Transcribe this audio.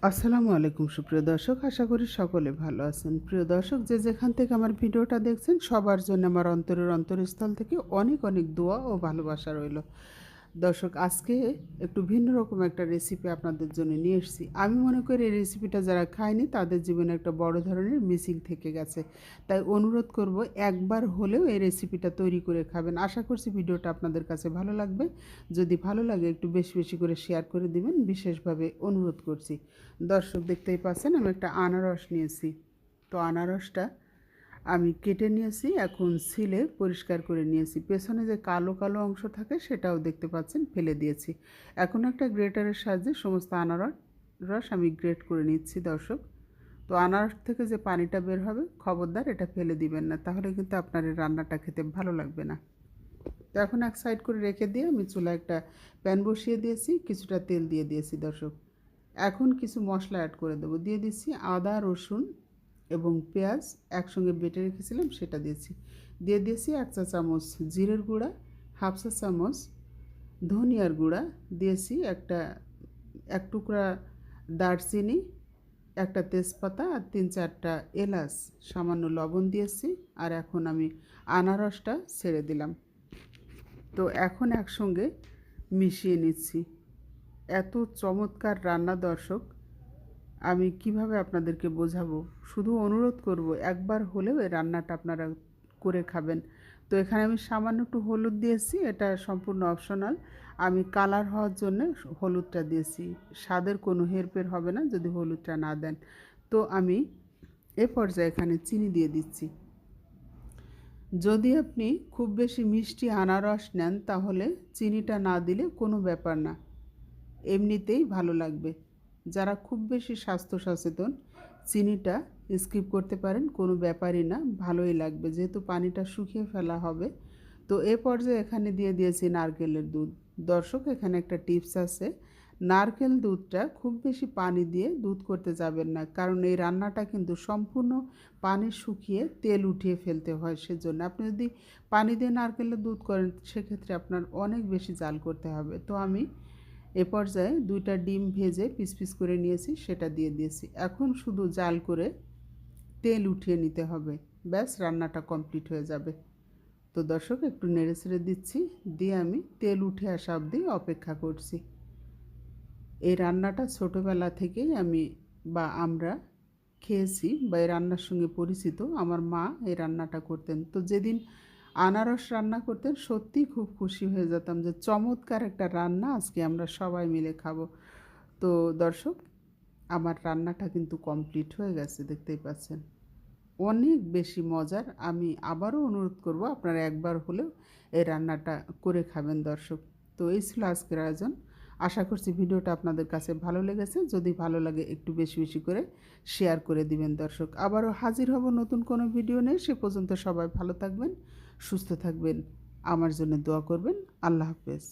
আসসালামু আলাইকুম সুপ্রিয় দর্শক, আশা করি সকলে ভালো আছেন। প্রিয় দর্শক, যে যেখান থেকে আমার ভিডিওটা দেখছেন সবার জন্য আমার অন্তরের অন্তরস্থল থেকে অনেক অনেক দোয়া ও ভালোবাসা রইল। দর্শক, আজকে একটু ভিন্ন রকম একটা রেসিপি আপনাদের জন্য নিয়ে এসেছি। আমি মনে করি এই রেসিপিটা যারা খায়নি তাদের জীবনে একটা বড় ধরনের মিসিং থেকে গেছে। তাই অনুরোধ করব, একবার হলেও এই রেসিপিটা তৈরি করে খাবেন। আশা করছি ভিডিওটা আপনাদের কাছে ভালো লাগবে। যদি ভালো লাগে একটু বেশি বেশি করে শেয়ার করে দিবেন, বিশেষভাবে অনুরোধ করছি। দর্শক, দেখতেই পাচ্ছেন আমি একটা আনারস নিয়েছি। তো আনারসটা আমি কেটে নিয়েছি, এখন ছিলে পরিষ্কার করে নিয়েছি। পেছনে যে কালো কালো অংশ থাকে সেটাও দেখতে পাচ্ছেন ফেলে দিয়েছি। এখন একটা গ্রেটারের সাহায্যে সমস্ত আনারস আমি গ্রেট করে নিচ্ছি দর্শক। তো আনারস থেকে যে পানিটা বের হবে, খবরদার এটা ফেলে দিবেন না, তাহলে কিন্তু আপনার এই রান্নাটা খেতে ভালো লাগবে না। তো এখন এক সাইড করে রেখে দিয়ে আমি চুলায় একটা প্যান বসিয়ে দিয়েছি, কিছুটা তেল দিয়ে দিয়েছি দর্শক। এখন কিছু মশলা অ্যাড করে দেবো। দিয়ে দিচ্ছি আদা, রসুন এবং পেঁয়াজ একসঙ্গে বেটে রেখেছিলাম, সেটা দিয়েছি। দিয়ে দিয়েছি 1 চা চামচ জিরের গুঁড়া, 1/2 চা চামচ ধনিয়ার গুঁড়া, দিয়েছি এক টুকরা দারচিনি, একটা তেজপাতা আর 3-4টা এলাচ, সামান্য লবণ দিয়েছি। আর এখন আমি আনারসটা ছেড়ে দিলাম। তো এখন একসঙ্গে মিশিয়ে নিচ্ছি। এত চমৎকার রান্না দর্শক, আমি কিভাবে আপনাদেরকে বোঝাবো। শুধু অনুরোধ করব, একবার হলেও এই রান্নাটা আপনারা করে খাবেন। তো এখানে আমি সামান্য একটু হলুদ দিয়েছি, এটা সম্পূর্ণ অপশনাল। আমি কালার হওয়ার জন্য হলুদটা দিয়েছি। স্বাদের কোনো হেরফের হবে না যদি হলুদটা না দেন। তো আমি এ পর্যায়ে এখানে চিনি দিয়ে দিচ্ছি। যদি আপনি খুব বেশি মিষ্টি আনারস নেন তাহলে চিনিটা না দিলে কোনো ব্যাপার না, এমনিতেই ভালো লাগবে। যারা খুব বেশি স্বাস্থ্য সচেতন, চিনিটা স্কিপ করতে পারেন, কোনো ব্যাপারই না, ভালোই লাগবে যেহেতু পানিটা শুকিয়ে ফেলা হবে। তো এ পর্যায়ে এখানে দিয়ে দিয়েছি নারকেলের দুধ। দর্শক, এখানে একটা টিপস আছে, নারকেল দুধটা খুব বেশি পানি দিয়ে দুধ করতে যাবেন না, কারণ এই রান্নাটা কিন্তু সম্পূর্ণ পানি শুকিয়ে তেল উঠিয়ে ফেলতে হয়। সেজন্য আপনি যদি পানি দিয়ে নারকেলের দুধ করেন সেক্ষেত্রে আপনার অনেক বেশি জাল করতে হবে। তো আমি এ পর্যায়ে 2টা ডিম ভেজে পিস পিস করে নিয়েছি, সেটা দিয়ে দিয়েছি। এখন শুধু জাল করে তেল উঠিয়ে নিতে হবে, ব্যাস রান্নাটা কমপ্লিট হয়ে যাবে। তো দর্শক, একটু নেড়ে ছেড়ে দিচ্ছি, দিয়ে আমি তেল উঠে আসা অবধি অপেক্ষা করছি। এই রান্নাটা ছোটোবেলা থেকেই আমরা খেয়েছি বা এই রান্নার সঙ্গে পরিচিত। আমার মা এই রান্নাটা করতেন। তো যেদিন আনারস রান্না করতেন সত্যিই খুব খুশি হয়ে যেতাম যে চমৎকার একটা রান্না আজকে আমরা সবাই মিলে খাবো। তো দর্শক, আমার রান্নাটা কিন্তু কমপ্লিট হয়ে গেছে, দেখতেই পাচ্ছেন অনেক বেশি মজার। আমি আবারও অনুরোধ করব, আপনারা একবার হলেও এই রান্নাটা করে খাবেন দর্শক। তো এই ছিল আজকের আয়োজন। আশা করছি ভিডিওটা আপনাদের কাছে ভালো লেগেছে। যদি ভালো লাগে একটু বেশি বেশি করে শেয়ার করে দিবেন দর্শক। আবারও হাজির হব নতুন কোনো ভিডিও নিয়ে। সে পর্যন্ত সবাই ভালো থাকবেন, সুস্থ থাকবেন, আমার জন্য দোয়া করবেন। আল্লাহ হাফেজ।